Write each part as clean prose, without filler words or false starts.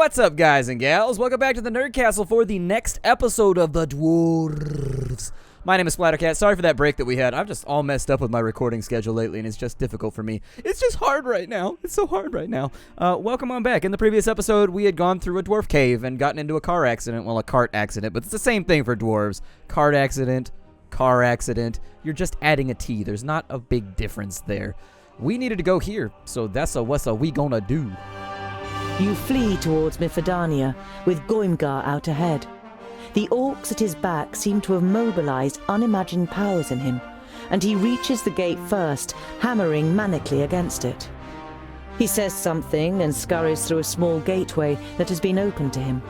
What's up, guys and gals? Welcome back to the Nerd Castle for the next episode of the Dwarves. My name is Splattercat. Sorry for that break that we had. I'm just all messed up with my recording schedule lately, and it's just difficult for me. It's just hard right now. It's so hard right now. Welcome on back. In the previous episode, we had gone through a dwarf cave and gotten into a car accident. Well, a cart accident, but it's the same thing for dwarves. Cart accident, car accident. You're just adding a T. There's not a big difference there. We needed to go here, so that's what's we gonna do. You flee towards Mifidania, with Goimgar out ahead. The orcs at his back seem to have mobilized unimagined powers in him, and he reaches the gate first, hammering manically against it. He says something and scurries through a small gateway that has been opened to him.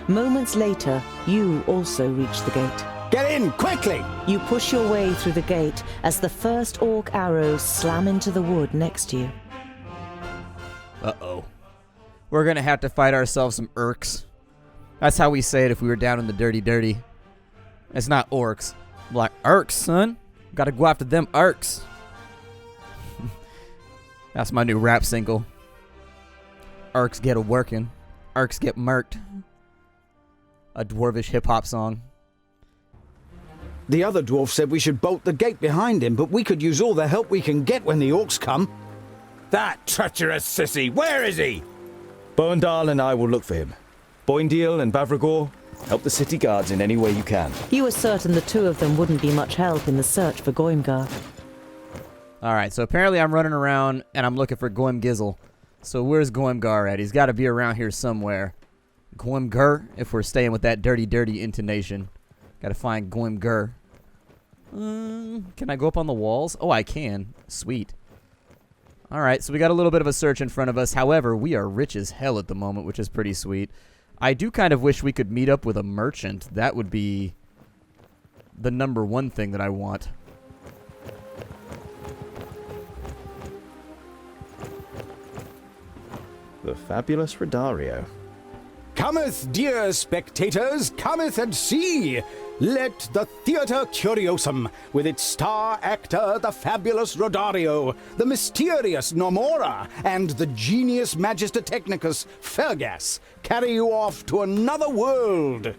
Moments later, you also reach the gate. Get in, quickly! You push your way through the gate as the first orc arrows slam into the wood next to you. Uh-oh. We're gonna have to fight ourselves some orcs. That's how we say it if we were down in the dirty. It's not orcs. I'm like, orcs, son. Gotta go after them orcs. That's my new rap single. Orcs get a workin'. Orcs get murked. A dwarvish hip-hop song. The other dwarf said we should bolt the gate behind him, but we could use all the help we can get when the orcs come. That treacherous sissy, where is he? Boandal and I will look for him. Boindeal and Bavragor, help the city guards in any way you can. You were certain the two of them wouldn't be much help in the search for Goimgar. Alright, so apparently I'm running around and I'm looking for Goimgizzle. So where's Goimgar at? He's got to be around here somewhere. Goimgar, if we're staying with that dirty intonation. Got to find Goimgar. Can I go up on the walls? Oh, I can. Sweet. Alright, so we got a little bit of a search in front of us. However, we are rich as hell at the moment, which is pretty sweet. I do kind of wish we could meet up with a merchant. That would be the number one thing that I want. The fabulous Rodario. Cometh, dear spectators, cometh and see! Let the Theatre Curiosum, with its star actor, the fabulous Rodario, the mysterious Nomora, and the genius Magister Technicus, Fergus, carry you off to another world.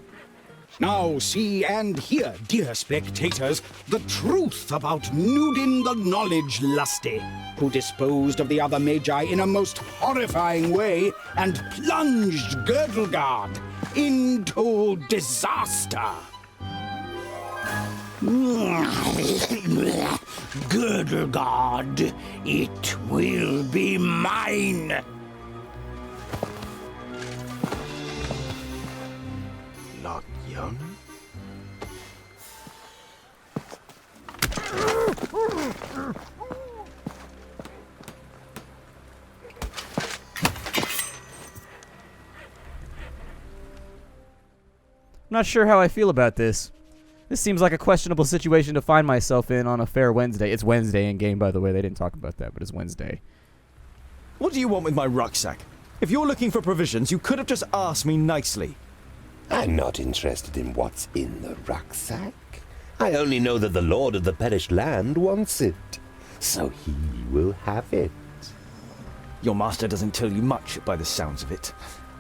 Now see and hear, dear spectators, the truth about Nudin the Knowledge Lusty, who disposed of the other magi in a most horrifying way and plunged Girdlegard into disaster. Girdlegard, it will be mine. Not young? I'm not sure how I feel about this. This seems like a questionable situation to find myself in on a fair Wednesday. It's Wednesday in game, by the way. They didn't talk about that, but it's Wednesday. What do you want with my rucksack? If you're looking for provisions, you could have just asked me nicely. I'm not interested in what's in the rucksack. I only know that the Lord of the Perished Land wants it, so he will have it. Your master doesn't tell you much by the sounds of it.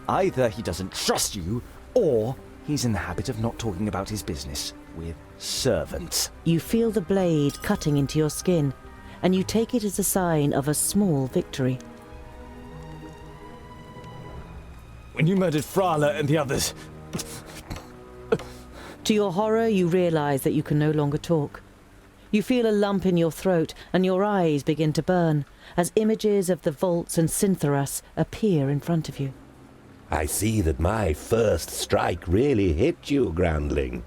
Either he doesn't trust you, or he's in the habit of not talking about his business with servants. You feel the blade cutting into your skin, and you take it as a sign of a small victory. When you murdered Frala and the others... To your horror, you realize that you can no longer talk. You feel a lump in your throat, and your eyes begin to burn, as images of the vaults and Cintharas appear in front of you. I see that my first strike really hit you, Groundling.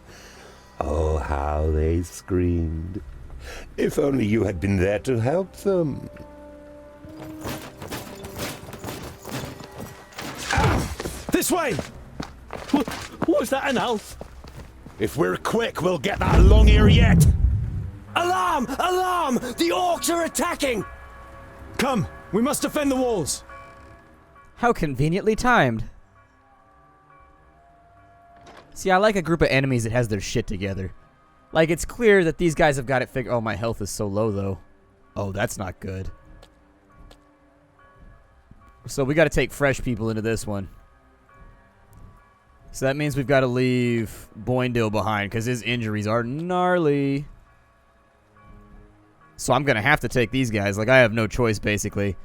Oh, how they screamed. If only you had been there to help them. This way! Was that an elf? If we're quick, we'll get that long ear yet. Alarm! Alarm! The orcs are attacking! Come, we must defend the walls. How conveniently timed. See, I like a group of enemies that has their shit together. Like, it's clear that these guys have got it figured. Oh, my health is so low, though. Oh, that's not good. So we got to take fresh people into this one. So that means we've got to leave Boindale behind because his injuries are gnarly. So I'm going to have to take these guys. Like, I have no choice, basically.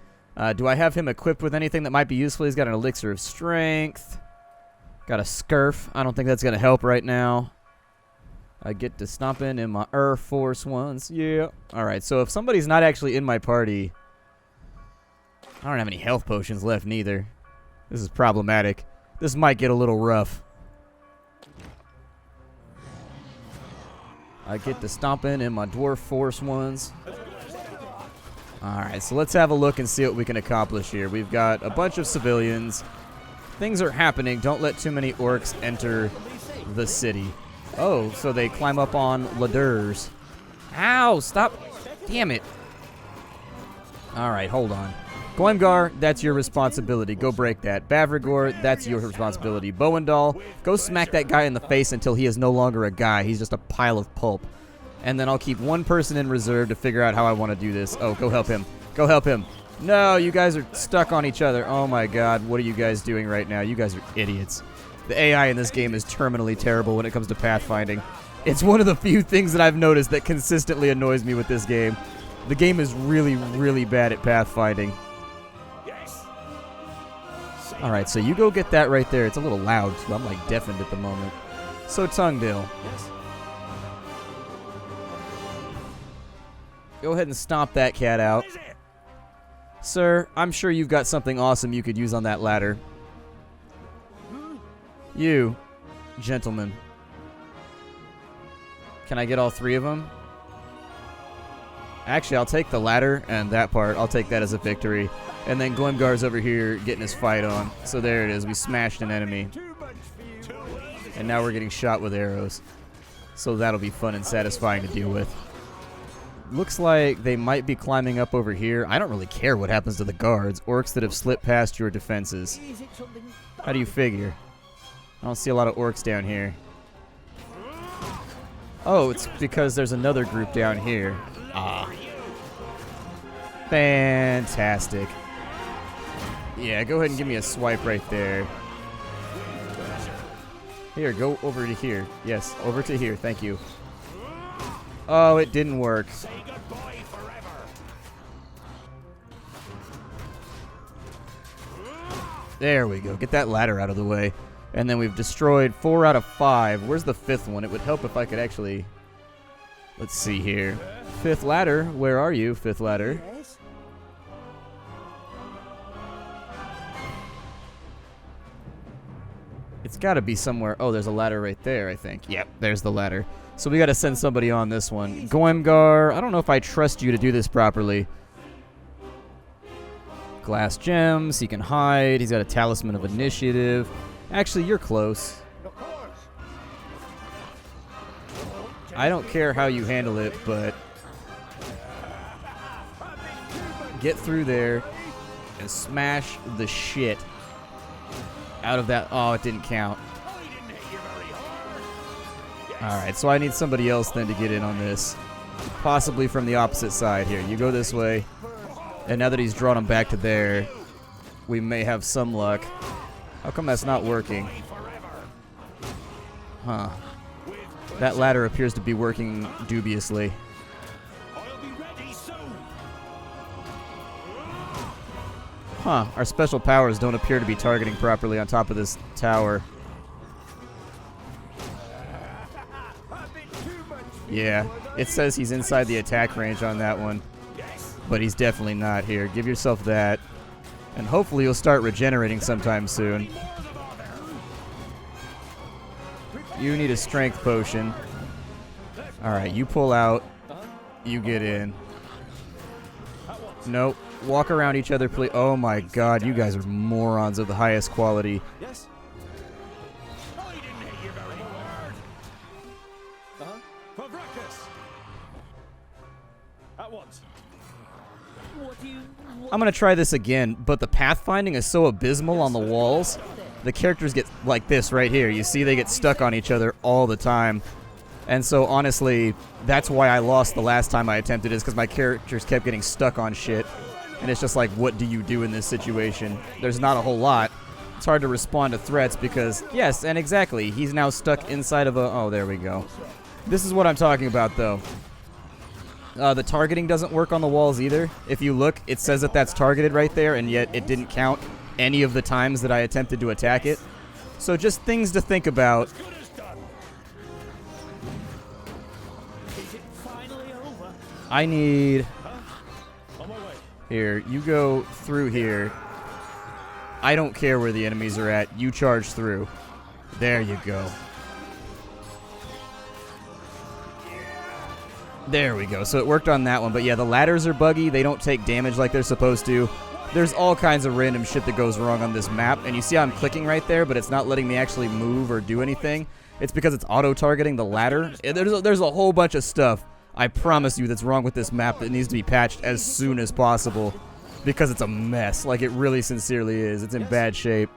Do I have him equipped with anything that might be useful? He's got an elixir of strength. Got a scurf. I don't think that's going to help right now. I get to stomping in my Earth Force ones. Yeah. Alright, so if somebody's not actually in my party... I don't have any health potions left, neither. This is problematic. This might get a little rough. I get to stomping in my Dwarf Force ones. Alright, so let's have a look and see what we can accomplish here. We've got a bunch of civilians. Things are happening. Don't let too many orcs enter the city. Oh, so they climb up on ladders. Ow, stop. Damn it. Alright, hold on. Goimgar, that's your responsibility. Go break that. Bavrigor, that's your responsibility. Boendal, go smack that guy in the face until he is no longer a guy. He's just a pile of pulp. And then I'll keep one person in reserve to figure out how I want to do this. Oh, go help him. Go help him. No, you guys are stuck on each other. Oh my god, what are you guys doing right now? You guys are idiots. The AI in this game is terminally terrible when it comes to pathfinding. It's one of the few things that I've noticed that consistently annoys me with this game. The game is really, really bad at pathfinding. Alright, so you go get that right there. It's a little loud, too. I'm, like, deafened at the moment. So, Tungdale. Yes. Go ahead and stomp that cat out. Sir, I'm sure you've got something awesome you could use on that ladder. You, gentlemen. Can I get all three of them? Actually, I'll take the ladder and that part. I'll take that as a victory. And then Goimgar's over here getting his fight on. So there it is. We smashed an enemy. And now we're getting shot with arrows. So that'll be fun and satisfying to deal with. Looks like they might be climbing up over here. I don't really care what happens to the guards. Orcs that have slipped past your defenses. How do you figure? I don't see a lot of orcs down here. Oh, it's because there's another group down here. Ah. Fantastic. Yeah, go ahead and give me a swipe right there. Here, go over to here. Yes, over to here. Thank you. Oh, it didn't work. There we go. Get that ladder out of the way. And then we've destroyed 4 out of 5. Where's the 5th one? It would help if I could actually... Let's see here. 5th ladder. Where are you, 5th ladder? It's got to be somewhere. Oh, there's a ladder right there, I think. Yep, there's the ladder. So we got to send somebody on this one. Goimgar, I don't know if I trust you to do this properly. Glass gems. He can hide. He's got a talisman of initiative. Actually, you're close. I don't care how you handle it, but get through there and smash the shit out of that. Oh, it didn't count. Alright, so I need somebody else then to get in on this. Possibly from the opposite side here. You go this way. And now that he's drawn him back to there, we may have some luck. How come that's not working? Huh. That ladder appears to be working dubiously. Huh. Our special powers don't appear to be targeting properly on top of this tower. Yeah. It says he's inside the attack range on that one. But he's definitely not here. Give yourself that. And hopefully you'll start regenerating sometime soon. You need a strength potion. Alright, you pull out. You get in. Nope. Walk around each other, please. Oh my god, you guys are morons of the highest quality. Yes. I'm going to try this again, but the pathfinding is so abysmal on the walls. The characters get like this right here. You see they get stuck on each other all the time. And so, honestly, that's why I lost the last time I attempted, is because my characters kept getting stuck on shit. And it's just like, what do you do in this situation? There's not a whole lot. It's hard to respond to threats because, yes, and exactly, he's now stuck inside of a... Oh, there we go. This is what I'm talking about, though. The targeting doesn't work on the walls either. If you look, it says that that's targeted right there, and yet it didn't count any of the times that I attempted to attack it. So just things to think about. I need... Here, you go through here. I don't care where the enemies are at. You charge through. There you go. There we go. So it worked on that one. But yeah, the ladders are buggy. They don't take damage like they're supposed to. There's all kinds of random shit that goes wrong on this map. And you see I'm clicking right there, but it's not letting me actually move or do anything. It's because it's auto-targeting the ladder. There's a whole bunch of stuff, I promise you, that's wrong with this map that needs to be patched as soon as possible. Because it's a mess. Like, it really sincerely is. It's in bad shape.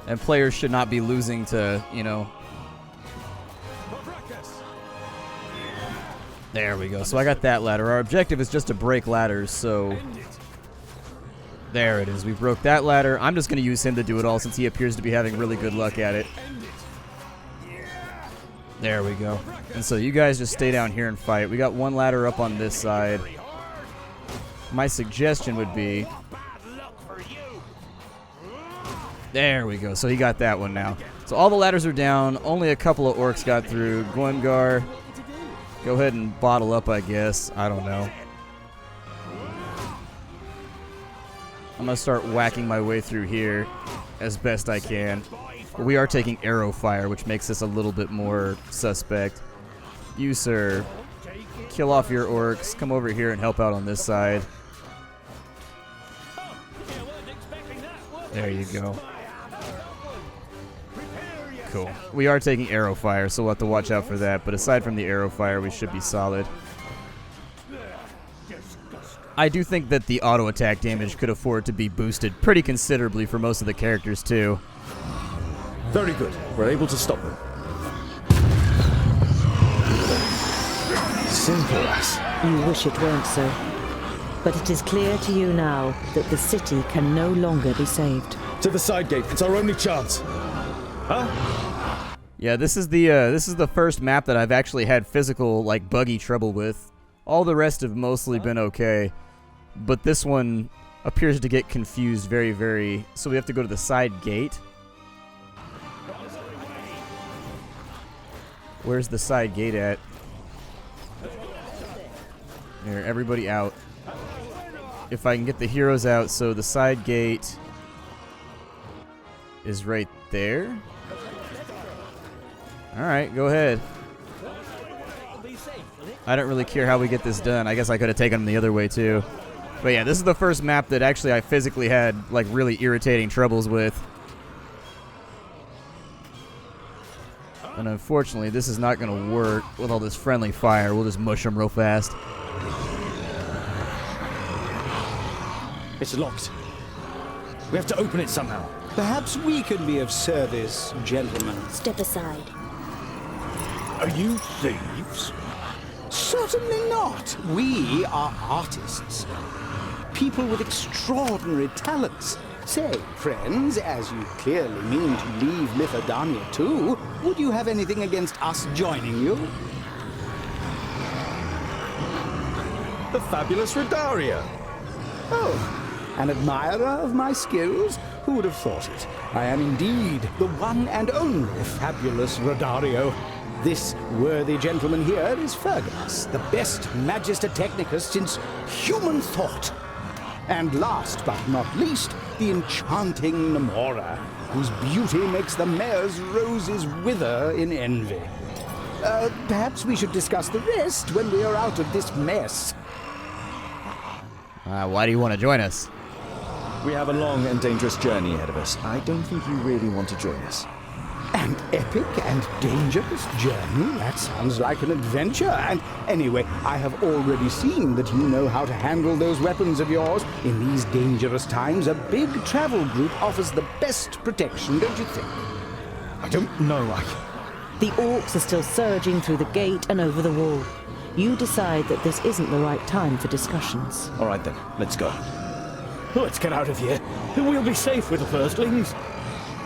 And players should not be losing to, you know... There we go. So I got that ladder. Our objective is just to break ladders, so... There it is. We broke that ladder. I'm just going to use him to do it all since he appears to be having really good luck at it. There we go. And so you guys just stay down here and fight. We got one ladder up on this side. My suggestion would be... There we go. So he got that one now. So all the ladders are down. Only a couple of orcs got through. Goimgar, go ahead and bottle up, I guess. I don't know. I'm going to start whacking my way through here as best I can. But we are taking arrow fire, which makes this a little bit more suspect. You, sir, kill off your orcs. Come over here and help out on this side. There you go. Cool. We are taking arrow fire, so we'll have to watch out for that. But aside from the arrow fire, we should be solid. I do think that the auto attack damage could afford to be boosted pretty considerably for most of the characters, too. Very good. We're able to stop them. Simple as. You wish it weren't so. But it is clear to you now that the city can no longer be saved. To the side gate. It's our only chance. Huh? Yeah, this is the first map that I've actually had physical, like, buggy trouble with. All the rest have mostly been okay. But this one appears to get confused very, very... So we have to go to the side gate. Where's the side gate at? There, everybody out. If I can get the heroes out, so the side gate is right there. Alright, go ahead. I don't really care how we get this done. I guess I could have taken them the other way too. But yeah, this is the first map that actually I physically had like really irritating troubles with. And unfortunately, this is not going to work with all this friendly fire. We'll just mush them real fast. It's locked. We have to open it somehow. Perhaps we can be of service, gentlemen. Step aside. Are you thieves? Certainly not. We are artists. People with extraordinary talents. Say, friends, as you clearly mean to leave Mithridania too, would you have anything against us joining you? The fabulous Rodario. Oh, an admirer of my skills? Who would have thought it? I am indeed the one and only fabulous Rodario. This worthy gentleman here is Fergus, the best Magister Technicus since human thought. And last but not least, the enchanting Namora, whose beauty makes the mayor's roses wither in envy. Perhaps we should discuss the rest when we are out of this mess. Why do you want to join us? We have a long and dangerous journey ahead of us. I don't think you really want to join us. An epic and dangerous journey? That sounds like an adventure. And anyway, I have already seen that you know how to handle those weapons of yours. In these dangerous times, a big travel group offers the best protection, don't you think? I don't know. The orcs are still surging through the gate and over the wall. You decide that this isn't the right time for discussions. All right then, let's go. Let's get out of here. We'll be safe with the firstlings.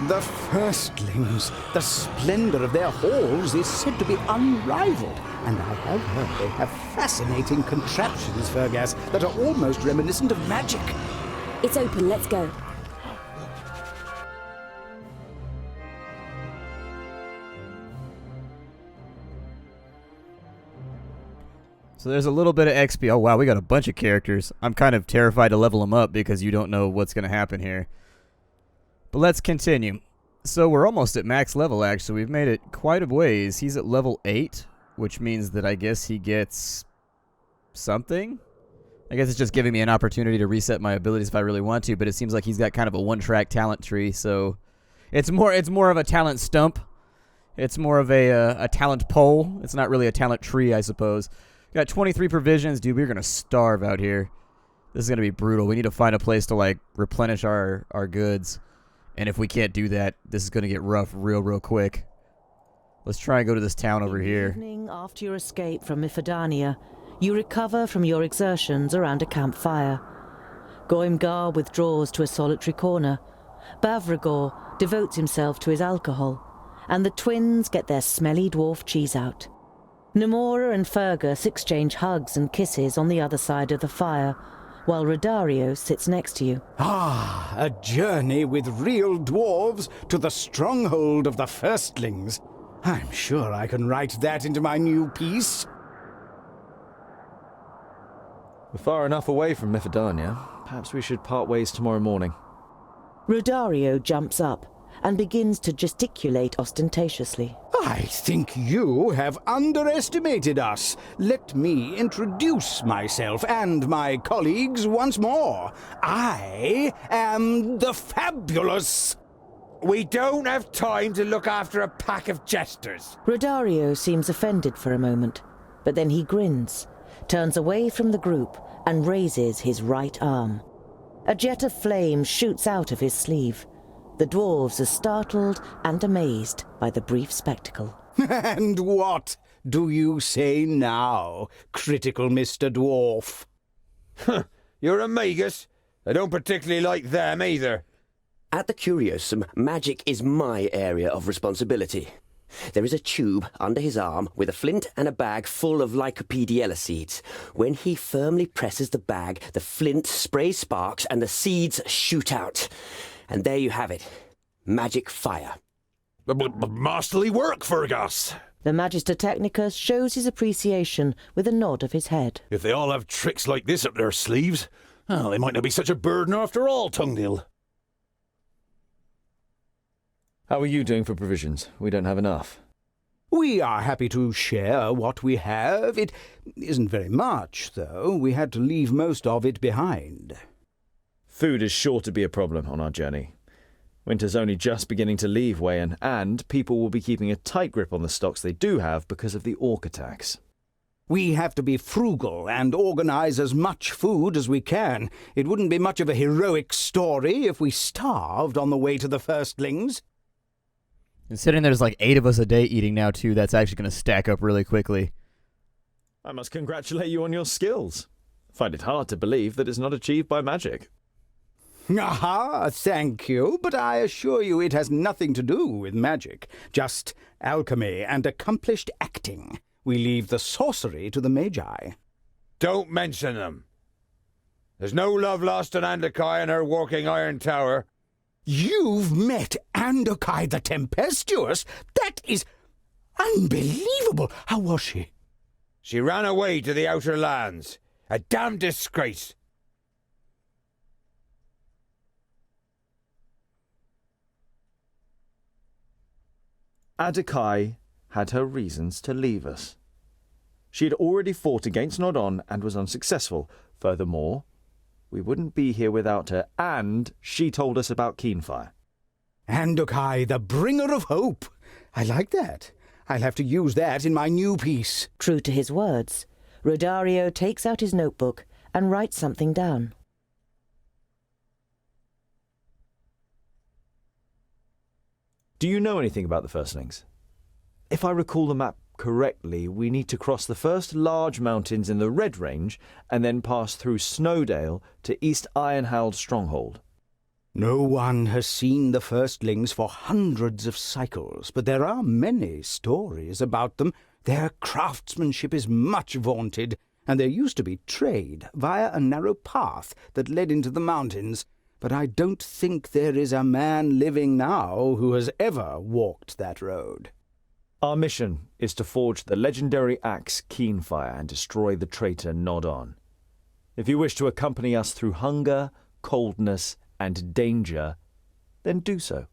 The firstlings. The splendor of their halls is said to be unrivaled. And I have heard they have fascinating contraptions, Fergus, that are almost reminiscent of magic. It's open, let's go. So there's a little bit of XP. Oh, wow, we got a bunch of characters. I'm kind of terrified to level them up because you don't know what's going to happen here. But let's continue. So we're almost at max level, actually. We've made it quite a ways. He's at level 8, which means that I guess he gets something. I guess it's just giving me an opportunity to reset my abilities if I really want to, but it seems like he's got kind of a one-track talent tree, so it's more of a talent stump. It's more of a talent pole. It's not really a talent tree, I suppose. Got 23 provisions. Dude, we're going to starve out here. This is going to be brutal. We need to find a place to, like, replenish our goods. And if we can't do that, this is going to get rough real quick. Let's try and go to this town over here. Evening after your escape from Mifidania, you recover from your exertions around a campfire. Goimgar withdraws to a solitary corner. Bavragor devotes himself to his alcohol. And the twins get their smelly dwarf cheese out. Namora and Fergus exchange hugs and kisses on the other side of the fire, while Rodario sits next to you. Ah, a journey with real dwarves to the stronghold of the firstlings. I'm sure I can write that into my new piece. We're far enough away from Mifidania. Perhaps we should part ways tomorrow morning. Rodario jumps up and begins to gesticulate ostentatiously. I think you have underestimated us. Let me introduce myself and my colleagues once more. I am the Fabulous. We don't have time to look after a pack of jesters. Rodario seems offended for a moment, but then he grins, turns away from the group and raises his right arm. A jet of flame shoots out of his sleeve. The dwarves are startled and amazed by the brief spectacle. And what do you say now, critical Mr. Dwarf? You're a magus. I don't particularly like them either. At the Curiosum, magic is my area of responsibility. There is a tube under his arm with a flint and a bag full of Lycopediella seeds. When he firmly presses the bag, the flint sprays sparks and the seeds shoot out. And there you have it. Magic fire. Masterly work, Fergus. The Magister Technicus shows his appreciation with a nod of his head. If they all have tricks like this up their sleeves, well, they might not be such a burden after all, Tungdil. How are you doing for provisions? We don't have enough. We are happy to share what we have. It isn't very much, though. We had to leave most of it behind. Food is sure to be a problem on our journey. Winter's only just beginning to leave Wayan, and people will be keeping a tight grip on the stocks they do have because of the orc attacks. We have to be frugal and organize as much food as we can. It wouldn't be much of a heroic story if we starved on the way to the firstlings. Considering there's like 8 of us a day eating now, too, that's actually going to stack up really quickly. I must congratulate you on your skills. I find it hard to believe that it's not achieved by magic. Aha, thank you, but I assure you it has nothing to do with magic. Just alchemy and accomplished acting. We leave the sorcery to the magi. Don't mention them. There's no love lost on Andakai and her walking iron tower. You've met Andakai the Tempestuous? That is unbelievable. How was she? She ran away to the outer lands. A damn disgrace. Adakai had her reasons to leave us. She had already fought against Nodon and was unsuccessful. Furthermore, we wouldn't be here without her, and she told us about Keenfire. Andakai, the bringer of hope. I like that. I'll have to use that in my new piece. True to his words, Rodario takes out his notebook and writes something down. Do you know anything about the firstlings? If I recall the map correctly, we need to cross the first large mountains in the Red Range and then pass through Snowdale to East Ironhald Stronghold. No one has seen the firstlings for hundreds of cycles, but there are many stories about them. Their craftsmanship is much vaunted, and there used to be trade via a narrow path that led into the mountains, but I don't think there is a man living now who has ever walked that road. Our mission is to forge the legendary axe Keenfire and destroy the traitor Nodon. If you wish to accompany us through hunger, coldness, and danger, then do so.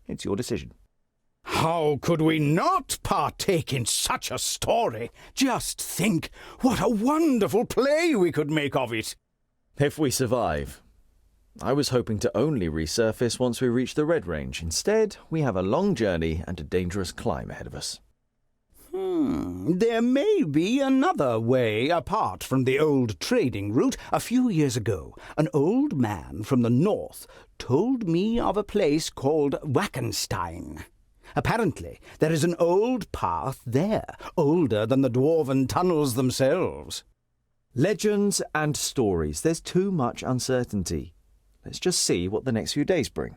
It's your decision. How could we not partake in such a story? Just think what a wonderful play we could make of it. If we survive. I was hoping to only resurface once we reach the Red Range. Instead, we have a long journey and a dangerous climb ahead of us. There may be another way apart from the old trading route. A few years ago, an old man from the north told me of a place called Wackenstein. Apparently, there is an old path there, older than the dwarven tunnels themselves. Legends and stories. There's too much uncertainty. Let's just see what the next few days bring.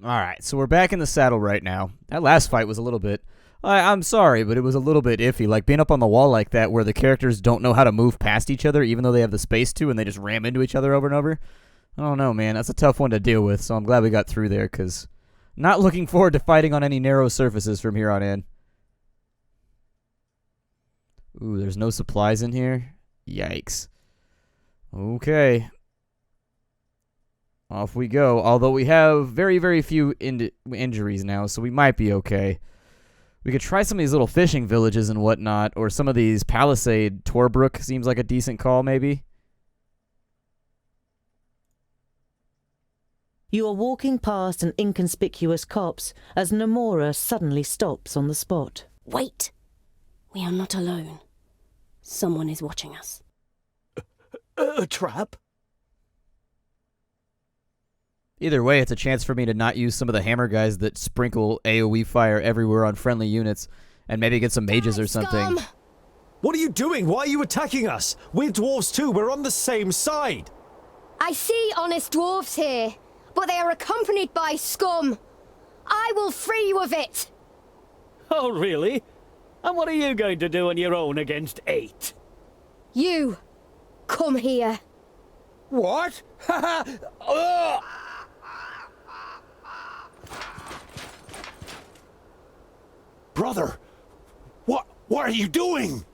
Alright, so we're back in the saddle right now. That last fight was a little bit... I'm sorry, but it was a little bit iffy. Like, being up on the wall like that where the characters don't know how to move past each other even though they have the space to, and they just ram into each other over and over. I don't know, man. That's a tough one to deal with, so I'm glad we got through there, because... Not looking forward to fighting on any narrow surfaces from here on in. Ooh, there's no supplies in here? Yikes. Okay. Off we go. Although we have very, very few injuries now, so we might be okay. We could try some of these little fishing villages and whatnot, or some of these Palisade. Torbrook seems like a decent call, maybe. You are walking past an inconspicuous copse as Namora suddenly stops on the spot. Wait! We are not alone. Someone is watching us. A trap? Either way, it's a chance for me to not use some of the hammer guys that sprinkle AoE fire everywhere on friendly units, and maybe get some mages or something. Scum! What are you doing? Why are you attacking us? We're dwarves too. We're on the same side. I see honest dwarves here, but they are accompanied by scum. I will free you of it. Oh, really? And what are you going to do on your own against 8? You, come here. What? Ugh! Brother, what are you doing?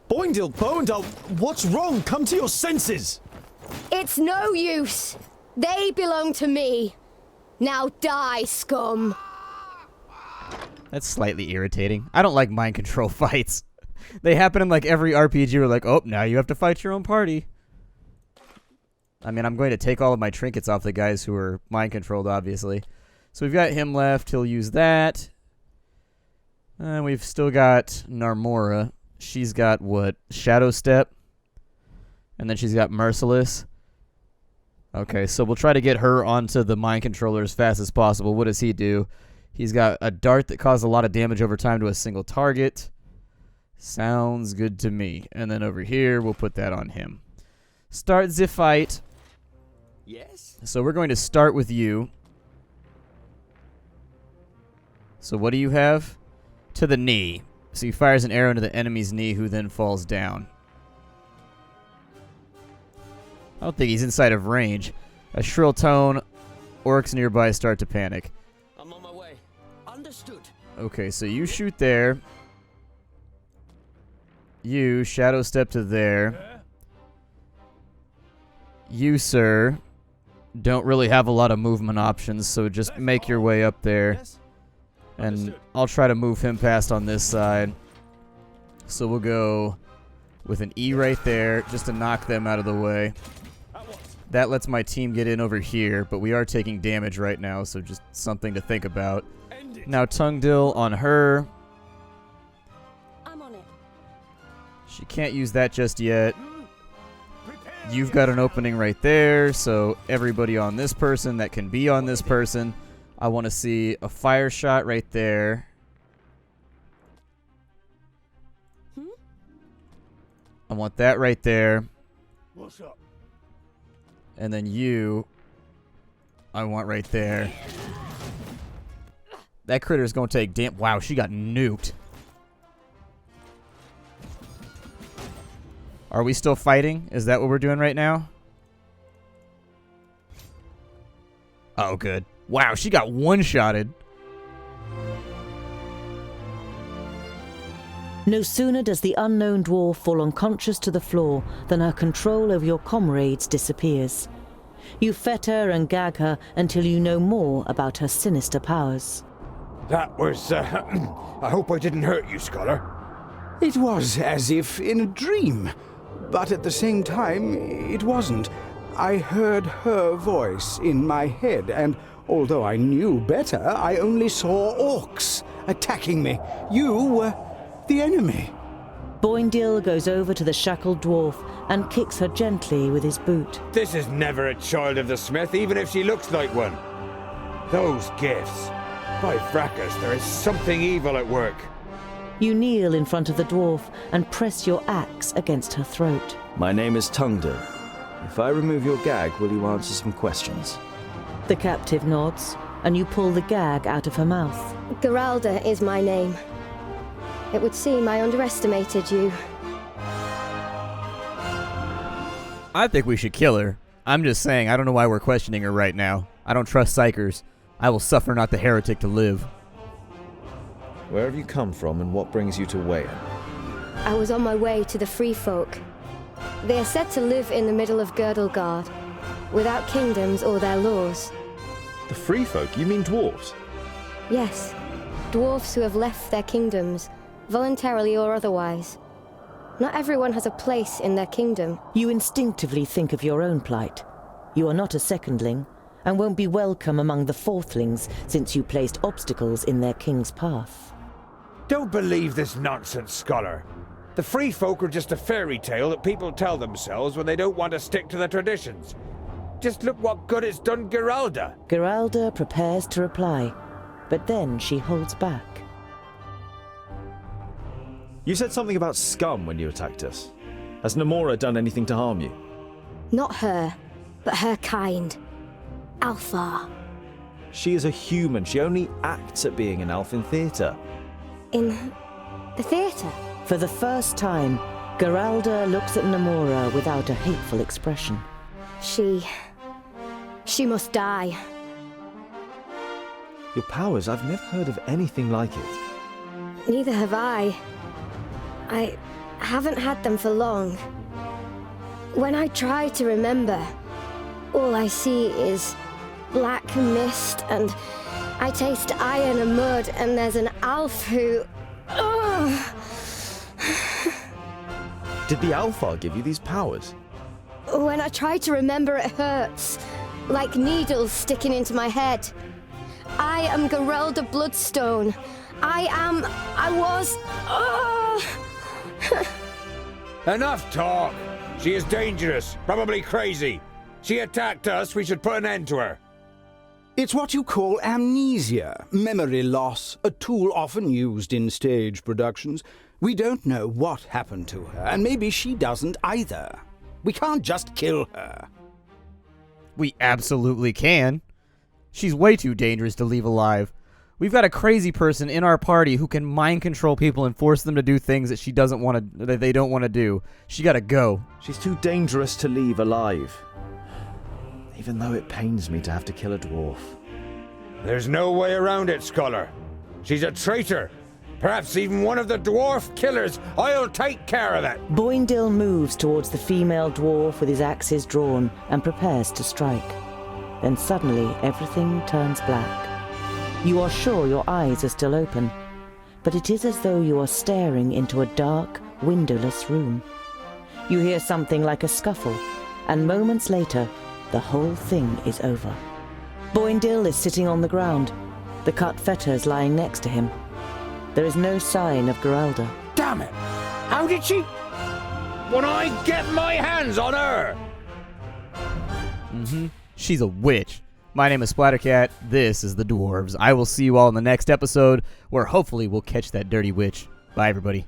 Boindle, what's wrong? Come to your senses! It's no use. They belong to me. Now die, scum. That's slightly irritating. I don't like mind control fights. They happen in like every RPG where like, oh, now you have to fight your own party. I mean, I'm going to take all of my trinkets off the guys who are mind controlled, obviously. So we've got him left. He'll use that. And we've still got Narmora. She's got what? Shadow Step. And then she's got Merciless. Okay, so we'll try to get her onto the mind controller as fast as possible. What does he do? He's got a dart that causes a lot of damage over time to a single target. Sounds good to me. And then over here, we'll put that on him. Start the fight. Yes? So we're going to start with you. So what do you have? To the knee. So he fires an arrow into the enemy's knee, who then falls down. I don't think he's inside of range. A shrill tone. Orcs nearby start to panic. I'm on my way. Understood. Okay, so you shoot there. You shadow step to there. You, sir, don't really have a lot of movement options, so just make your way up there. And I'll try to move him past on this side. So we'll go with an E right there, just to knock them out of the way. That lets my team get in over here, but we are taking damage right now, so just something to think about. Now Tungdill on her. I'm on it. She can't use that just yet. you've got an opening right there, so everybody on this person that can be on this person. I want to see a fire shot right there. I want that right there. What's up? And then you, I want right there. That critter's going to take damn... Wow, she got nuked. Are we still fighting? Is that what we're doing right now? Oh, good. Wow, she got one-shotted. No sooner does the unknown dwarf fall unconscious to the floor than her control over your comrades disappears. You fetter and gag her until you know more about her sinister powers. That was, I hope I didn't hurt you, Scholar. It was as if in a dream, but at the same time, it wasn't. I heard her voice in my head, and although I knew better, I only saw orcs attacking me. You were the enemy. Boindil goes over to the shackled dwarf and kicks her gently with his boot. This is never a child of the smith, even if she looks like one. Those gifts. By fracas, there is something evil at work. You kneel in front of the dwarf and press your axe against her throat. My name is Tungder. If I remove your gag, will you answer some questions? The captive nods, and you pull the gag out of her mouth. Geralda is my name. It would seem I underestimated you. I think we should kill her. I'm just saying, I don't know why we're questioning her right now. I don't trust psychers. I will suffer not the heretic to live. Where have you come from and what brings you to Wayan? I was on my way to the Free Folk. They are said to live in the middle of Girdlegard, without kingdoms or their laws. The free folk? You mean dwarves? Yes, dwarfs who have left their kingdoms, voluntarily or otherwise. Not everyone has a place in their kingdom. You instinctively think of your own plight. You are not a secondling, and won't be welcome among the fourthlings since you placed obstacles in their king's path. Don't believe this nonsense, Scholar. The free folk are just a fairy tale that people tell themselves when they don't want to stick to the traditions. Just look what good it's done Geralda. Geralda prepares to reply, but then she holds back. You said something about scum when you attacked us. Has Namora done anything to harm you? Not her, but her kind. Alpha. She is a human. She only acts at being an elf in theatre. In the theatre? For the first time, Geralda looks at Namora without a hateful expression. She must die. Your powers, I've never heard of anything like it. Neither have I. I haven't had them for long. When I try to remember, all I see is black mist, and I taste iron and mud, and there's an elf who... Did the Alpha give you these powers? When I try to remember, it hurts, like needles sticking into my head. I am Geralda Bloodstone. I was... Enough talk! She is dangerous, probably crazy. She attacked us, we should put an end to her. It's what you call amnesia, memory loss, a tool often used in stage productions. We don't know what happened to her, and maybe she doesn't either. We can't just kill her. We absolutely can. She's way too dangerous to leave alive. We've got a crazy person in our party who can mind control people and force them to do things that that they don't want to do. She gotta go. She's too dangerous to leave alive. Even though it pains me to have to kill a dwarf. There's no way around it, Scholar. She's a traitor. Perhaps even one of the dwarf killers. I'll take care of it. Boindil moves towards the female dwarf with his axes drawn and prepares to strike. Then suddenly everything turns black. You are sure your eyes are still open, but it is as though you are staring into a dark, windowless room. You hear something like a scuffle, and moments later, the whole thing is over. Boindil is sitting on the ground, the cut fetters lying next to him. There is no sign of Geralda. Damn it! How did she... When I get my hands on her! She's a witch. My name is Splattercat. This is the Dwarves. I will see you all in the next episode, where hopefully we'll catch that dirty witch. Bye, everybody.